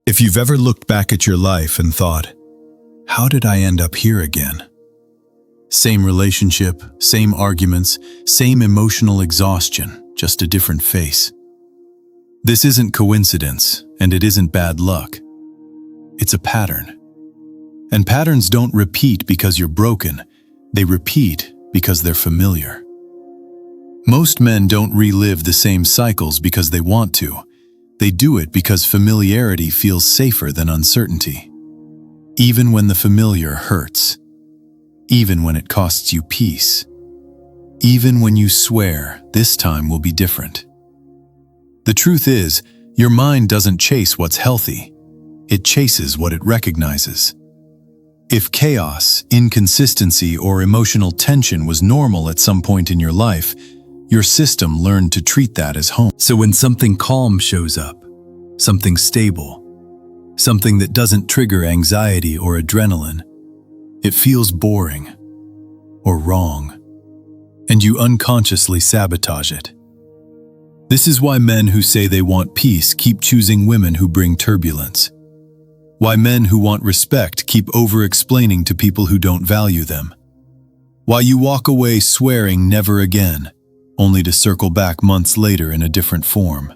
If you've ever looked back at your life and thought, how did I end up here again? Same relationship, same arguments, same emotional exhaustion, just a different face. This isn't coincidence, and it isn't bad luck. It's a pattern. And patterns don't repeat because you're broken. They repeat because they're familiar. Most men don't relive the same cycles because they want to. They do it because familiarity feels safer than uncertainty. Even when the familiar hurts. Even when it costs you peace. Even when you swear this time will be different. The truth is, your mind doesn't chase what's healthy. It chases what it recognizes. If chaos, inconsistency, or emotional tension was normal at some point in your life, your system learned to treat that as home. So when something calm shows up, something stable, something that doesn't trigger anxiety or adrenaline, it feels boring or wrong, and you unconsciously sabotage it. This is why men who say they want peace keep choosing women who bring turbulence. Why men who want respect keep over-explaining to people who don't value them. Why you walk away swearing never again, only to circle back months later in a different form.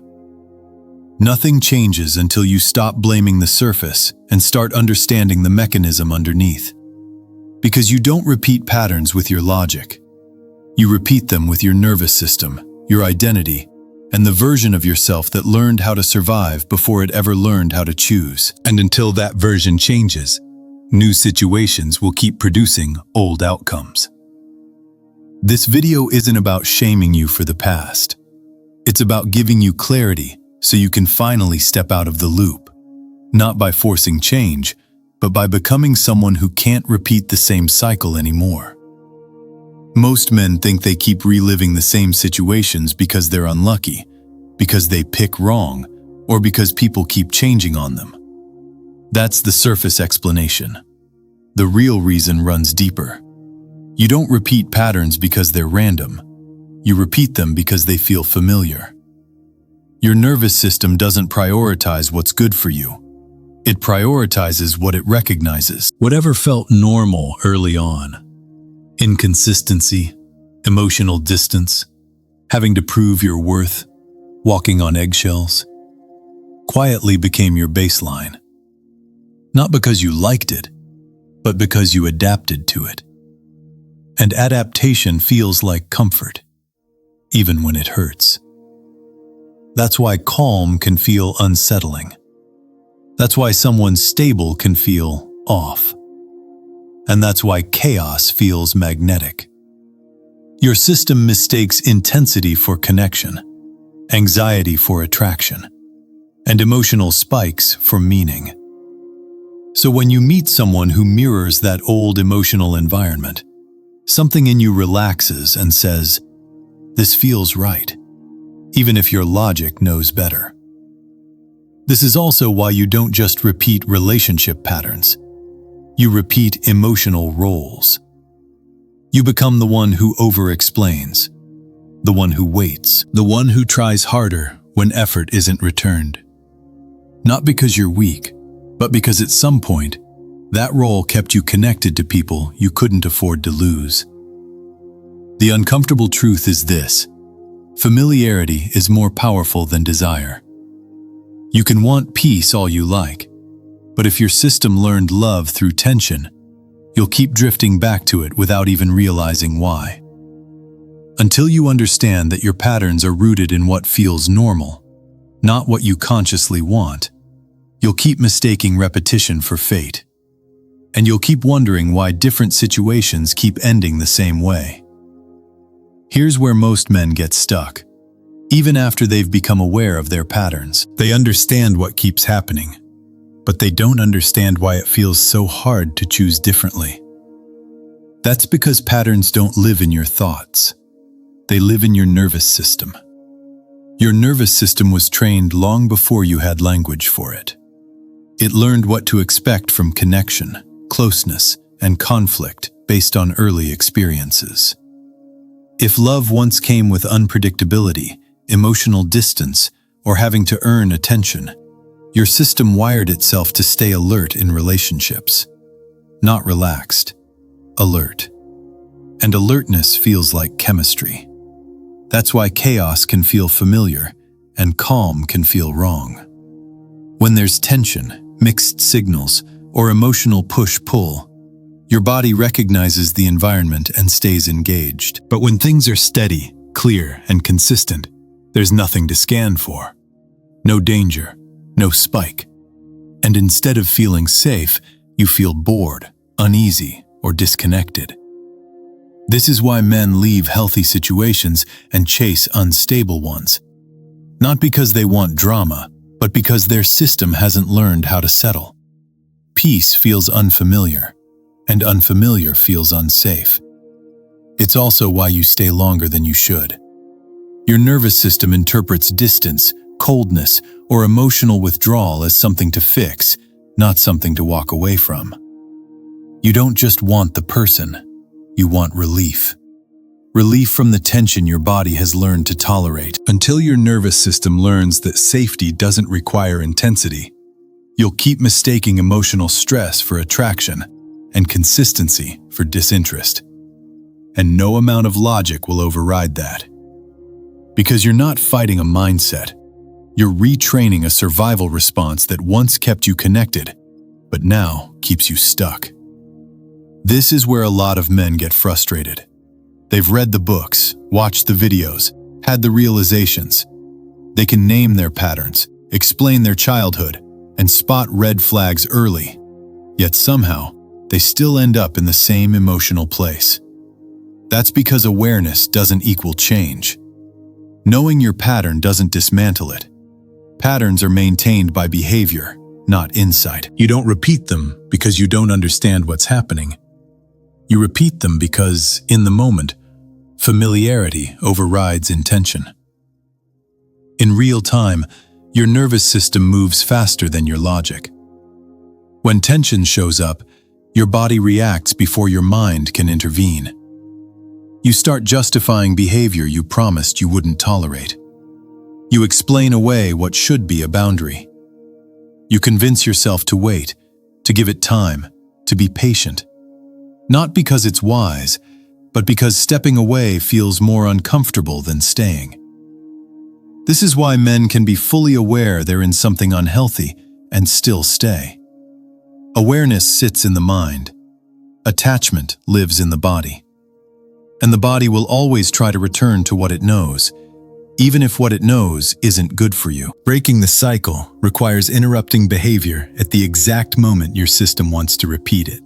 Nothing changes until you stop blaming the surface and start understanding the mechanism underneath. Because you don't repeat patterns with your logic. You repeat them with your nervous system, your identity, and the version of yourself that learned how to survive before it ever learned how to choose. And until that version changes, new situations will keep producing old outcomes. This video isn't about shaming you for the past. It's about giving you clarity so you can finally step out of the loop. Not by forcing change, but by becoming someone who can't repeat the same cycle anymore. Most men think they keep reliving the same situations because they're unlucky, because they pick wrong, or because people keep changing on them. That's the surface explanation. The real reason runs deeper. You don't repeat patterns because they're random. You repeat them because they feel familiar. Your nervous system doesn't prioritize what's good for you. It prioritizes what it recognizes. Whatever felt normal early on. Inconsistency, emotional distance, having to prove your worth, walking on eggshells, quietly became your baseline. Not because you liked it, but because you adapted to it. And adaptation feels like comfort, even when it hurts. That's why calm can feel unsettling. That's why someone stable can feel off. And that's why chaos feels magnetic. Your system mistakes intensity for connection, anxiety for attraction, and emotional spikes for meaning. So when you meet someone who mirrors that old emotional environment, something in you relaxes and says, "This feels right," even if your logic knows better. This is also why you don't just repeat relationship patterns. You repeat emotional roles. You become the one who over-explains, the one who waits, the one who tries harder when effort isn't returned. Not because you're weak, but because at some point, that role kept you connected to people you couldn't afford to lose. The uncomfortable truth is this: familiarity is more powerful than desire. You can want peace all you like, but if your system learned love through tension, you'll keep drifting back to it without even realizing why. Until you understand that your patterns are rooted in what feels normal, not what you consciously want, you'll keep mistaking repetition for fate. And you'll keep wondering why different situations keep ending the same way. Here's where most men get stuck. Even after they've become aware of their patterns, they understand what keeps happening, but they don't understand why it feels so hard to choose differently. That's because patterns don't live in your thoughts. They live in your nervous system. Your nervous system was trained long before you had language for it. It learned what to expect from connection, closeness, and conflict based on early experiences. If love once came with unpredictability, emotional distance, or having to earn attention, Your system wired itself to stay alert in relationships. Not relaxed, alert. And alertness feels like chemistry. That's why chaos can feel familiar and calm can feel wrong. When there's tension, mixed signals, or emotional push-pull, your body recognizes the environment and stays engaged. But when things are steady, clear, and consistent, there's nothing to scan for. No danger, no spike. And instead of feeling safe, you feel bored, uneasy, or disconnected. This is why men leave healthy situations and chase unstable ones. Not because they want drama, but because their system hasn't learned how to settle. Peace feels unfamiliar, and unfamiliar feels unsafe. It's also why you stay longer than you should. Your nervous system interprets distance, coldness, or emotional withdrawal as something to fix, not something to walk away from. You don't just want the person, you want relief. Relief from the tension your body has learned to tolerate. Until your nervous system learns that safety doesn't require intensity, you'll keep mistaking emotional stress for attraction and consistency for disinterest. And no amount of logic will override that. Because you're not fighting a mindset, you're retraining a survival response that once kept you connected, but now keeps you stuck. This is where a lot of men get frustrated. They've read the books, watched the videos, had the realizations. They can name their patterns, explain their childhood, and spot red flags early. Yet somehow, they still end up in the same emotional place. That's because awareness doesn't equal change. Knowing your pattern doesn't dismantle it. Patterns are maintained by behavior, not insight. You don't repeat them because you don't understand what's happening. You repeat them because, in the moment, familiarity overrides intention. In real time, your nervous system moves faster than your logic. When tension shows up, your body reacts before your mind can intervene. You start justifying behavior you promised you wouldn't tolerate. You explain away what should be a boundary. You convince yourself to wait, to give it time, to be patient. Not because it's wise, but because stepping away feels more uncomfortable than staying. This is why men can be fully aware they're in something unhealthy and still stay. Awareness sits in the mind. Attachment lives in the body. And the body will always try to return to what it knows, even if what it knows isn't good for you. Breaking the cycle requires interrupting behavior at the exact moment your system wants to repeat it.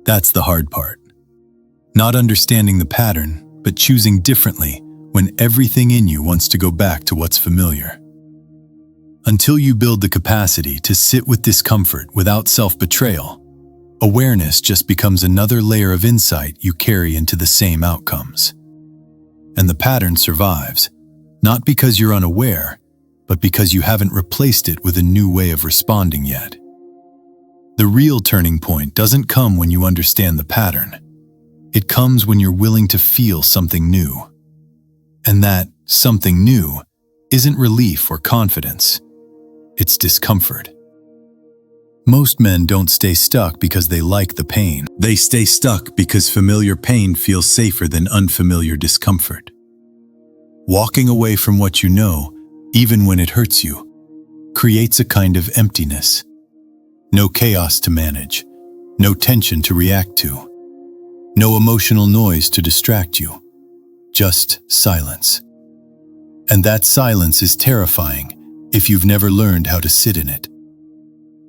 That's the hard part. Not understanding the pattern, but choosing differently when everything in you wants to go back to what's familiar. Until you build the capacity to sit with discomfort without self-betrayal, awareness just becomes another layer of insight you carry into the same outcomes. And the pattern survives, not because you're unaware, but because you haven't replaced it with a new way of responding yet. The real turning point doesn't come when you understand the pattern. It comes when you're willing to feel something new. And that something new isn't relief or confidence. It's discomfort. Most men don't stay stuck because they like the pain. They stay stuck because familiar pain feels safer than unfamiliar discomfort. Walking away from what you know, even when it hurts you, creates a kind of emptiness. No chaos to manage, no tension to react to, no emotional noise to distract you, just silence. And that silence is terrifying if you've never learned how to sit in it.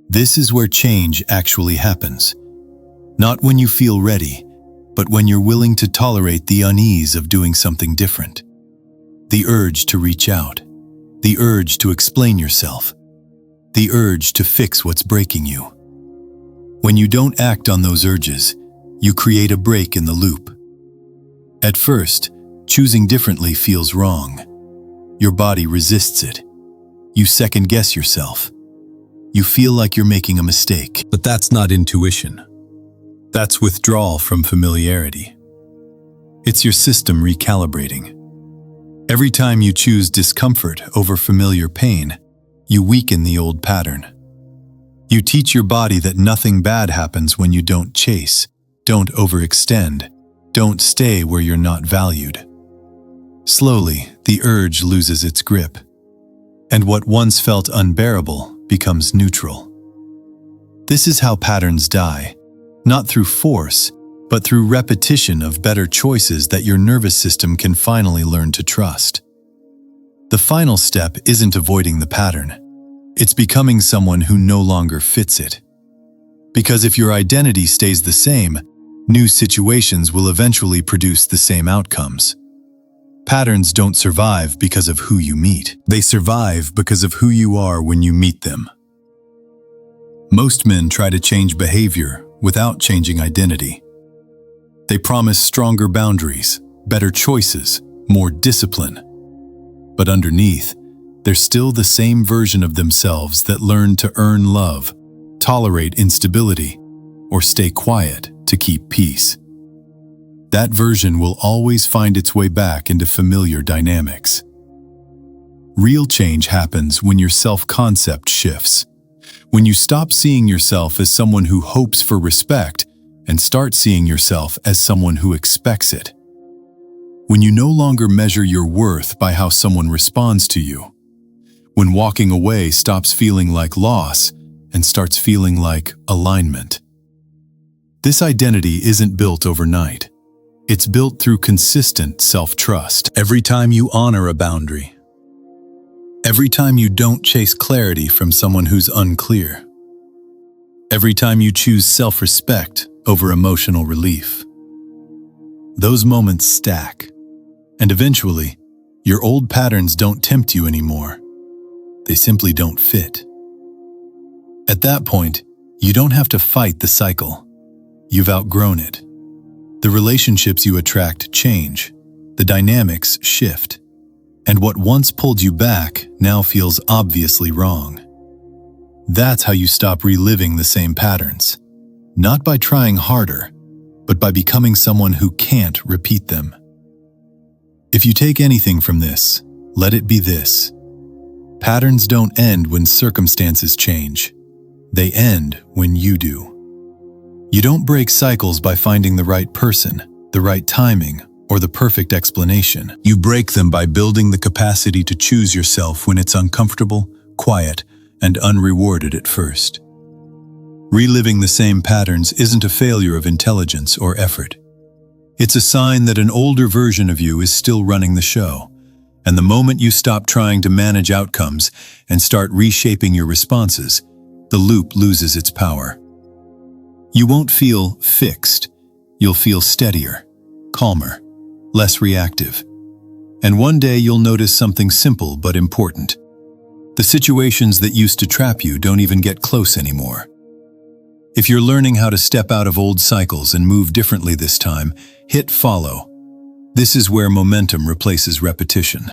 This is where change actually happens. Not when you feel ready, but when you're willing to tolerate the unease of doing something different. The urge to reach out, the urge to explain yourself, the urge to fix what's breaking you. When you don't act on those urges, you create a break in the loop. At first, choosing differently feels wrong. Your body resists it. You second-guess yourself. You feel like you're making a mistake. But that's not intuition. That's withdrawal from familiarity. It's your system recalibrating. Every time you choose discomfort over familiar pain, you weaken the old pattern. You teach your body that nothing bad happens when you don't chase, don't overextend, don't stay where you're not valued. Slowly, the urge loses its grip, and what once felt unbearable becomes neutral. This is how patterns die, not through force, but through repetition of better choices that your nervous system can finally learn to trust. The final step isn't avoiding the pattern. It's becoming someone who no longer fits it. Because if your identity stays the same, new situations will eventually produce the same outcomes. Patterns don't survive because of who you meet. They survive because of who you are when you meet them. Most men try to change behavior without changing identity. They promise stronger boundaries, better choices, more discipline. But underneath, they're still the same version of themselves that learned to earn love, tolerate instability, or stay quiet to keep peace. That version will always find its way back into familiar dynamics. Real change happens when your self-concept shifts, when you stop seeing yourself as someone who hopes for respect and start seeing yourself as someone who expects it. When you no longer measure your worth by how someone responds to you. When walking away stops feeling like loss and starts feeling like alignment. This identity isn't built overnight. It's built through consistent self-trust. Every time you honor a boundary. Every time you don't chase clarity from someone who's unclear. Every time you choose self-respect over emotional relief. Those moments stack, and eventually, your old patterns don't tempt you anymore. They simply don't fit. At that point, you don't have to fight the cycle. You've outgrown it. The relationships you attract change, the dynamics shift, and what once pulled you back now feels obviously wrong. That's how you stop reliving the same patterns, not by trying harder, but by becoming someone who can't repeat them. If you take anything from this, let it be this. Patterns don't end when circumstances change. They end when you do. You don't break cycles by finding the right person, the right timing, or the perfect explanation. You break them by building the capacity to choose yourself when it's uncomfortable, quiet, and unrewarded at first. Reliving the same patterns isn't a failure of intelligence or effort. It's a sign that an older version of you is still running the show, and the moment you stop trying to manage outcomes and start reshaping your responses, the loop loses its power. You won't feel fixed. You'll feel steadier, calmer, less reactive. And one day you'll notice something simple but important. The situations that used to trap you don't even get close anymore. If you're learning how to step out of old cycles and move differently this time, hit follow. This is where momentum replaces repetition.